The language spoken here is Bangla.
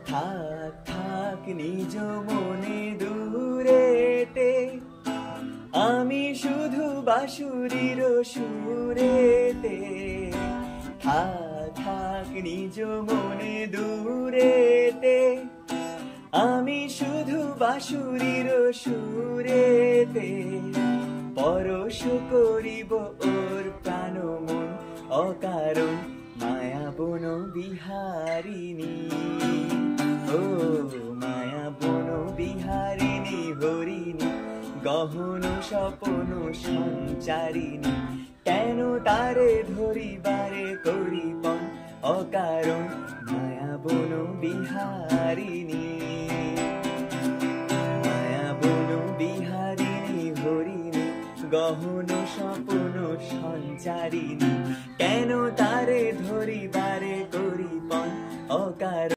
থাক থাক নিজ মনে দূরেতে, আমি শুধু বাঁশুরির সুরেতে। থাক থাক নিজ মনে দূরেতে, আমি শুধু বাঁশুরির সুরেতে। পরশ করিব ওর প্রাণ মন অকারণ, মায়া বন বিহারিণী। ও মায়া বন বিহারিণী হরিণী, গহন স্বপন সঞ্চারিণী। কেন তারে ধরিবারে করিপন অকারণ, মায়া বন বিহারিণী। মায়া বন বিহারিণী হরিণী, গহন স্বপন সঞ্চারিণী। কেন তারে ধরিবারে করিপন অকারণ।